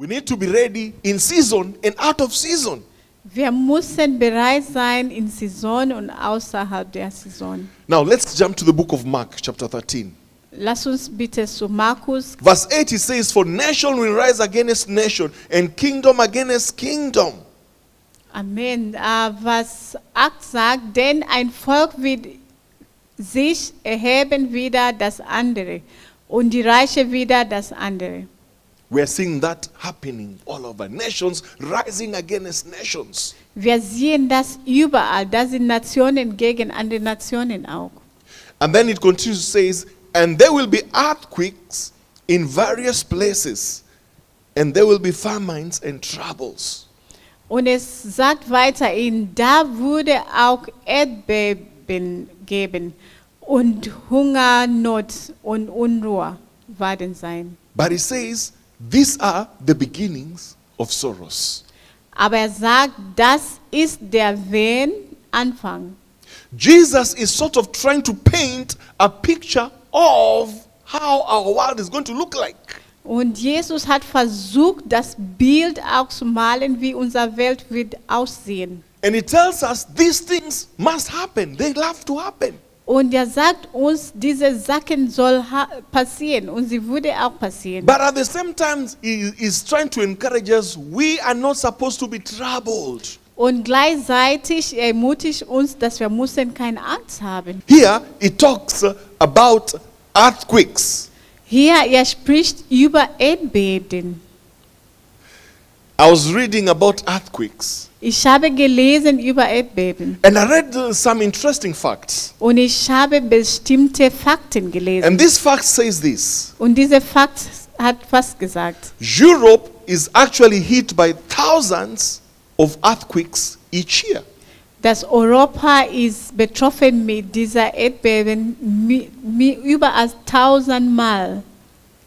We need to be ready in season and out of season. Wir müssen bereit sein in Saison und außerhalb der Saison. Now let's jump to the book of Mark, chapter 13. Lass uns bitte zu Markus. Verse 8, it says, "For nation will rise against nation, and kingdom against kingdom." Amen. Was 8 sagt, denn ein Volk wird sich erheben wider das andere und die Reiche wider das andere. We are seeing that happening all over. Nations rising against nations. Wir sehen das überall. Das sind Nationen gegen andere Nationen auch. And then it continues, says, "And there will be earthquakes in various places, and there will be famines and troubles." Und es sagt weiterhin, da würde auch Erdbeben geben und Hunger, Not und Unruhe werden sein. But it says, these are the beginnings of sorrows. Aber er sagt, das ist der Anfang. Jesus is sort of trying to paint a picture of how our world is going to look like. Und Jesus hat versucht, das Bild auch zu malen, wie unsere Welt wird aussehen. And he tells us these things must happen. They have to happen. Und er sagt uns, diese Sachen soll passieren und sie würde auch passieren. But at the same time, he is trying to encourage us, we are not supposed to be troubled. Und gleichzeitig ermutigt uns, dass wir müssen keine Angst haben. Here, it talks about earthquakes. Hier, er spricht über Erdbeben. I was reading about earthquakes. Ich habe gelesen über Erdbeben. And I read some interesting facts. Und ich habe bestimmte Fakten gelesen. And this fact says this. Und dieser Fakt hat was gesagt. Europe is actually hit by thousands of earthquakes each year. Dass Europa ist betroffen mit dieser Erdbeben über als 1000 Mal.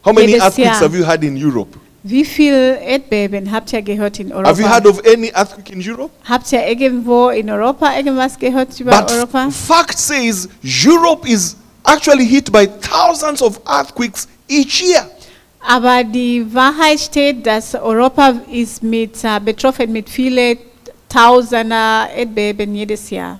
How many Jedes earthquakes Jahr. have you had in Europe? Wie viele Erdbeben habt ihr gehört in Europa? Have you heard of any earthquake in Europe? Habt ihr irgendwo in Europa irgendwas gehört über But Europa? fact says Europe is actually hit by thousands of earthquakes each year. Aber die Wahrheit steht, dass Europa ist betroffen mit vielen Tausender Erdbeben jedes Jahr.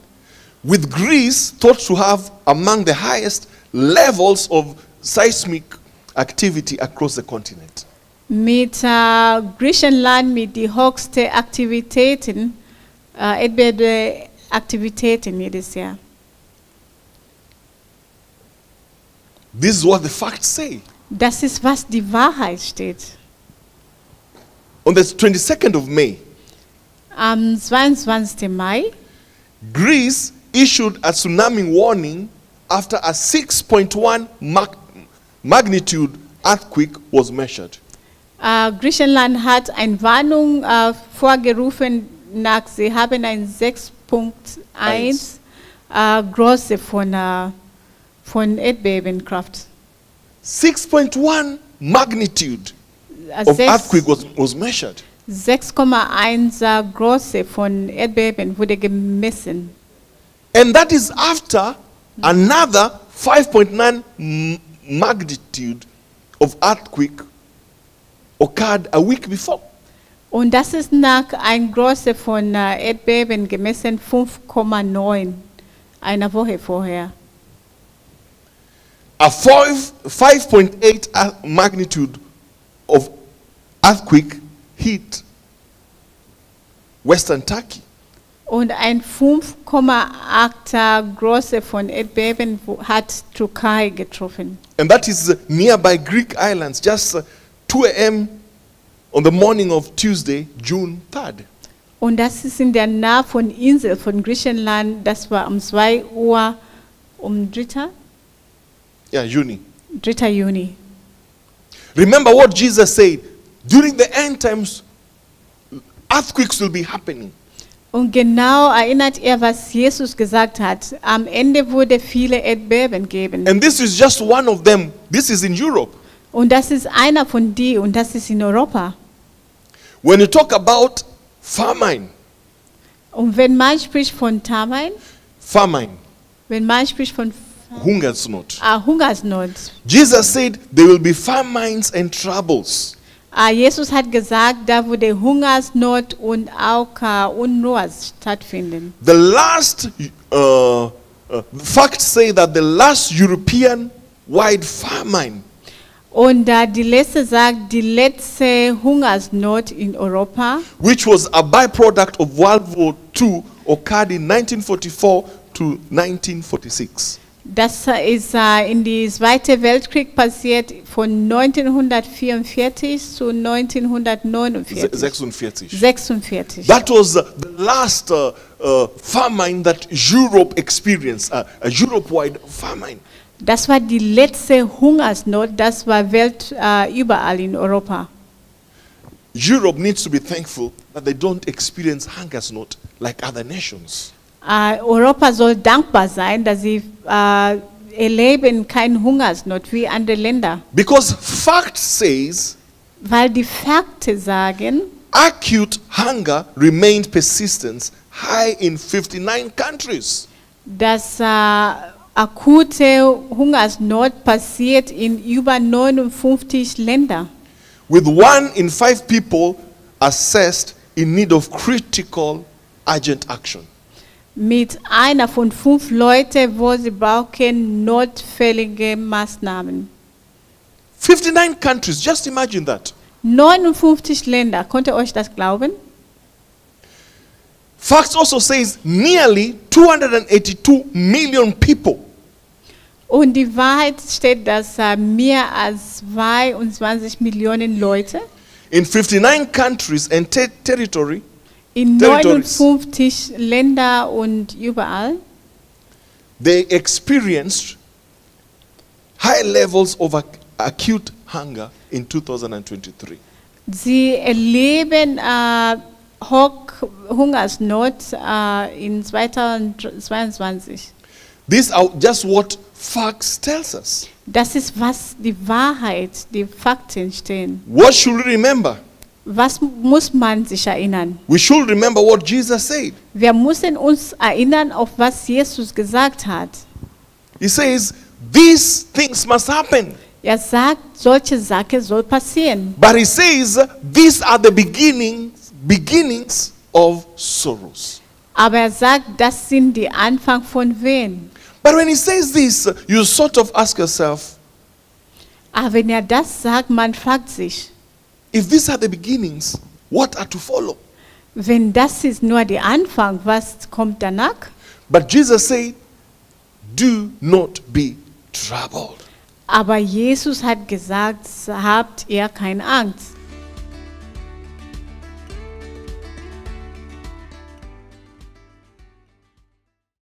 With Greece thought to have among the highest levels of seismic activity across the continent. Mit Griechenland mit die höchsten Aktivitäten, Erdbebenaktivitäten jedes Jahr. This is what the facts say. Das ist, was die Wahrheit steht. On the 22nd of May, Am 22. Mai Greece issued a tsunami warning after a 6.1 magnitude earthquake was measured. Griechenland hat eine Warnung vorgerufen, sie haben ein 6.1 Größe von Erdbebenkraft. 6.1 magnitude of earthquake was measured. 6,1 Größe von Erdbeben wurde gemessen. And that is after another 5.9 magnitude of earthquake occurred a week before. Und das ist nach einer Größe von Erdbeben gemessen 5,9 eine Woche vorher. A 5.8 magnitude of earthquake hit Western Turkey. Und ein 5,8 Größe von Erdbeben hat Türkei getroffen. And that is nearby Greek islands, just 2 a.m. on the morning of Tuesday, June 3rd. Und das ist in der Nähe von Insel von Griechenland, das war um 2 Uhr, 3. Juni. 3. Juni. Remember what Jesus said, during the end times, earthquakes will be happening. Und genau erinnert was Jesus gesagt hat. Am Ende wurde viele Erdbeben geben. And this is just one of them. This is in Europe. Und das ist einer von die und das ist in Europa. When you talk about famine, Und wenn man spricht von famine, wenn man spricht von Hungersnot. Hungersnot. Jesus said there will be famines and troubles. Jesus hat gesagt, da würde Hungersnot und auch Unruhe stattfinden. The last facts say that the last European-wide famine Und die letzte sagt, die letzte Hungersnot in Europa, which was a byproduct of World War II, occurred in 1944 to 1946. das ist in die Zweite Weltkrieg passiert von 1944 zu 1949. 46. 46. That was the last famine that Europe experienced, a Europe-wide famine. Das war die letzte Hungersnot, das war überall in Europa. Europe needs to be thankful that they don't experience hungersnot like other nations. Europa soll dankbar sein, dass sie erleben keine Hungersnot wie andere Länder. Because fact says Weil die Fakten sagen, acute hunger remained persistent high in 59 countries. dass akute Hungersnot passiert in über 59 Ländern. With 1 in 5 people assessed in need of critical urgent action. Mit einer von 5 Leuten, wo sie brauchen notfällige Maßnahmen. 59 countries, just imagine that. 59 Länder, könnt ihr euch das glauben? Facts also says nearly 282 million people Und die Wahrheit steht, dass mehr als 22 Millionen Leute in 59 countries and territory in territories, 59 Länder und überall, they experienced high levels of acute hunger in 2023. sie erleben Hungersnot in 2022. These are just what facts tells us. Das ist, was die Wahrheit, die Fakten stehen. What should we remember? Was muss man sich erinnern? We should remember what Jesus said. Wir müssen uns erinnern, auf was Jesus gesagt hat. He says, these things must happen. Er sagt, solche Sachen soll passieren. But he says, these are the beginnings of sorrows. Aber er sagt, das sind die Anfang von Wehen. But when he says this, you sort of ask yourself, Aber wenn er das sagt, man fragt sich, if these are the beginnings, what are to follow? wenn das ist nur der Anfang, was kommt danach? But Jesus said, do not be troubled. Aber Jesus hat gesagt, habt ihr keine Angst.